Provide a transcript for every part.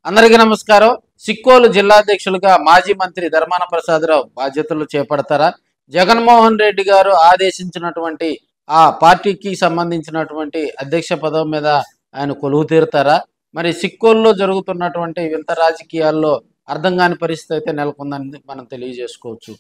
అందరికీ నమస్కారం. సిక్కోలు జిల్లాధ్యక్షులుగా మాజీ మంత్రి ధర్మాన ప్రసాదరావు బాధ్యతలు చేపడతారా? జగన్మోహన్ రెడ్డి గారు ఆదేశించినటువంటి ఆ పార్టీకి సంబంధించినటువంటి అధ్యక్ష పదవి మీద ఆయన కొలువు తీరుతారా? మరి సిక్కోలులో జరుగుతున్నటువంటి వింత రాజకీయాల్లో అర్థం కాని పరిస్థితి అయితే నెలకొందని మనం తెలియజేసుకోవచ్చు.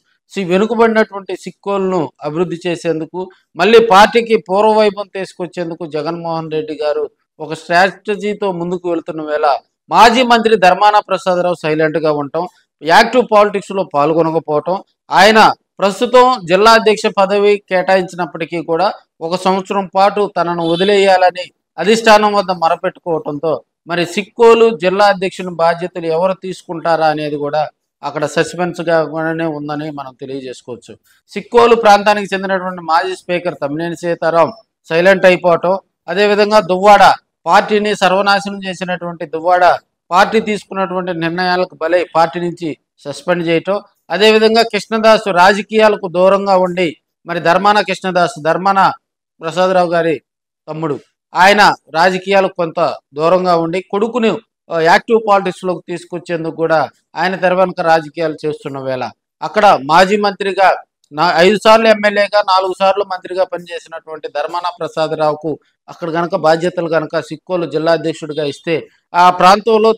వెనుకబడినటువంటి సిక్కోలును అభివృద్ధి చేసేందుకు, మళ్ళీ పార్టీకి పూర్వవైభవం తీసుకొచ్చేందుకు జగన్మోహన్ రెడ్డి గారు ఒక స్ట్రాటజీతో ముందుకు వెళుతున్న వేళ మాజీ మంత్రి ధర్మాన ప్రసాదరావు సైలెంట్గా ఉండటం, యాక్టివ్ పాలిటిక్స్లో పాల్గొనకపోవటం, ఆయన ప్రస్తుతం జిల్లా అధ్యక్ష పదవి కేటాయించినప్పటికీ కూడా 1 సంవత్సరం పాటు తనను వదిలేయాలని అధిష్టానం వద్ద మొరపెట్టుకోవడంతో మరి సిక్కోలు జిల్లా అధ్యక్షుని బాధ్యతలు ఎవరు తీసుకుంటారా అనేది కూడా అక్కడ సస్పెన్స్గానే ఉందని మనం తెలియజేసుకోవచ్చు. సిక్కోలు ప్రాంతానికి చెందినటువంటి మాజీ స్పీకర్ తమ్మినేని సీతారాం సైలెంట్ అయిపోవటం, అదేవిధంగా దువ్వాడ పార్టీని సర్వనాశనం చేసినటువంటి దువ్వాడ పార్టీ తీసుకున్నటువంటి నిర్ణయాలకు బలై పార్టీ నుంచి సస్పెండ్ చేయటం, అదేవిధంగా కృష్ణదాసు రాజకీయాలకు దూరంగా ఉండి మరి ధర్మాన ప్రసాదరావు గారి తమ్ముడు ఆయన రాజకీయాలకు కొంత దూరంగా ఉండి కొడుకుని యాక్టివ్ పాలిటిక్స్లోకి తీసుకొచ్చేందుకు కూడా ఆయన తెర వెనుక రాజకీయాలు చేస్తున్న వేళ అక్కడ మాజీ మంత్రిగా 5 సార్లు ఎమ్మెల్యేగా 4 సార్లు మంత్రిగా పనిచేసినటువంటి ధర్మాన ప్రసాదరావుకు అక్కడ గనక బాధ్యతలు గనక సిక్కోలు జిల్లా అధ్యక్షుడిగా ఇస్తే ఆ ప్రాంతంలో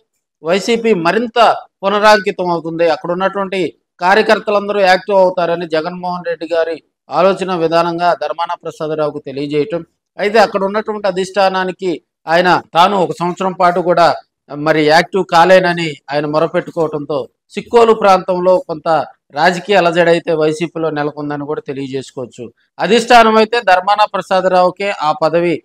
వైసీపీ మరింత పునరాంకితం అవుతుంది. అక్కడ ఉన్నటువంటి కార్యకర్తలందరూ యాక్టివ్ అవుతారని జగన్మోహన్ రెడ్డి గారి ఆలోచన విధానంగా ధర్మాన ప్రసాదరావుకు తెలియజేయటం. అయితే అక్కడ ఉన్నటువంటి అధిష్టానానికి ఆయన తాను 1 సంవత్సరం పాటు కూడా మరి యాక్టివ్ కాలేనని ఆయన మొరపెట్టుకోవడంతో సిక్కోలు ప్రాంతంలో కొంత రాజకీయ అలజడైతే వైసీపీలో నెలకొందని కూడా తెలియజేసుకోవచ్చు. అధిష్టానం అయితే ధర్మాన ప్రసాదరావుకే ఆ పదవి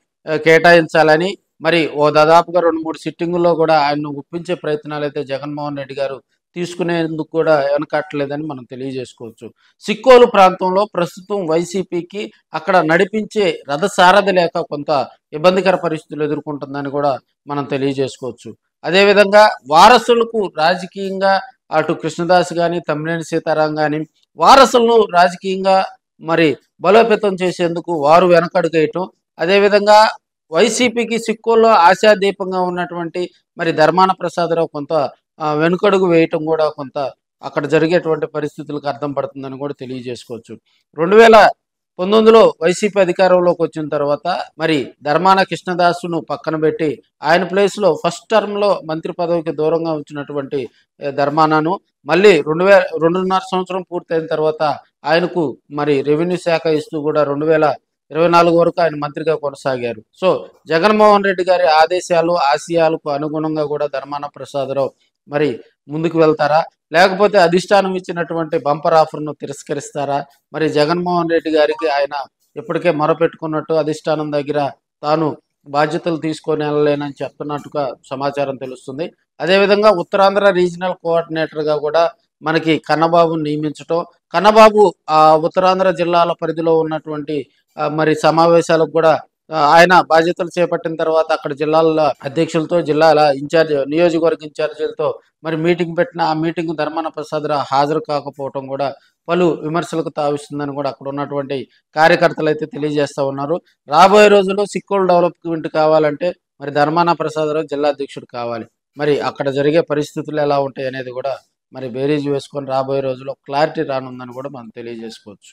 కేటాయించాలని మరి దాదాపుగా 2-3 సిట్టింగుల్లో కూడా ఆయన్ను ఒప్పించే ప్రయత్నాలు అయితే జగన్మోహన్ రెడ్డి గారు తీసుకునేందుకు కూడా వెనకట్టలేదని మనం తెలియజేసుకోవచ్చు. సిక్కోలు ప్రాంతంలో ప్రస్తుతం వైసీపీకి అక్కడ నడిపించే రథసారథి లేక కొంత ఇబ్బందికర పరిస్థితులు ఎదుర్కొంటుందని కూడా మనం తెలియజేసుకోవచ్చు. అదేవిధంగా వారసులకు రాజకీయంగా అటు కృష్ణదాస్ కానీ తమ్మినేని సీతారాం కానీ వారసులను రాజకీయంగా మరి బలోపేతం చేసేందుకు వారు వెనకడుగేయటం, అదేవిధంగా వైసీపీకి సిక్కోల్లో ఆశాదీపంగా ఉన్నటువంటి మరి ధర్మాన ప్రసాదరావు కొంత వెనుకడుగు వేయటం కూడా కొంత అక్కడ జరిగేటువంటి పరిస్థితులకు అర్థం పడుతుందని కూడా తెలియజేసుకోవచ్చు. 2019లో వైసీపీ అధికారంలోకి వచ్చిన తర్వాత మరి ధర్మాన కృష్ణదాసును పక్కన పెట్టి ఆయన ప్లేస్లో ఫస్ట్ టర్మ్లో మంత్రి పదవికి దూరంగా ఉంచినటువంటి ధర్మానను మళ్ళీ 2.5 సంవత్సరం పూర్తయిన తర్వాత ఆయనకు మరి రెవెన్యూ శాఖ ఇస్తూ కూడా 2024 వరకు ఆయన మంత్రిగా కొనసాగారు. సో జగన్మోహన్ రెడ్డి గారి ఆదేశాలు ఆశయాలకు అనుగుణంగా కూడా ధర్మాన ప్రసాదరావు మరి ముందుకు వెళ్తారా, లేకపోతే అధిష్టానం ఇచ్చినటువంటి బంపర్ ఆఫర్ను తిరస్కరిస్తారా? మరి జగన్మోహన్ రెడ్డి గారికి ఆయన ఇప్పటికే మొరపెట్టుకున్నట్టు అధిష్టానం దగ్గర తాను బాధ్యతలు తీసుకొని వెళ్ళలేనని చెప్తున్నట్టుగా సమాచారం తెలుస్తుంది. అదేవిధంగా ఉత్తరాంధ్ర రీజనల్ కోఆర్డినేటర్గా కూడా మనకి కన్నబాబును నియమించటం, కన్నబాబు ఆ ఉత్తరాంధ్ర జిల్లాల పరిధిలో ఉన్నటువంటి మరి సమావేశాలకు కూడా ఆయన బాధ్యతలు చేపట్టిన తర్వాత అక్కడ జిల్లాల అధ్యక్షులతో జిల్లాల నియోజకవర్గ ఇన్ఛార్జీలతో మరి మీటింగ్ పెట్టిన ఆ మీటింగ్ ధర్మాన ప్రసాదరావు హాజరు కాకపోవటం కూడా పలు విమర్శలకు తావిస్తుందని కూడా అక్కడ ఉన్నటువంటి కార్యకర్తలు అయితే తెలియజేస్తూ ఉన్నారు. రాబోయే రోజుల్లో సిక్కోలు డెవలప్మెంట్ కావాలంటే మరి ధర్మాన ప్రసాదరావు జిల్లా అధ్యక్షుడు కావాలి. మరి అక్కడ జరిగే పరిస్థితులు ఎలా ఉంటాయి అనేది కూడా మరి బేరీజు వేసుకొని రాబోయే రోజుల్లో క్లారిటీ రానుందని కూడా మనం తెలియజేసుకోవచ్చు.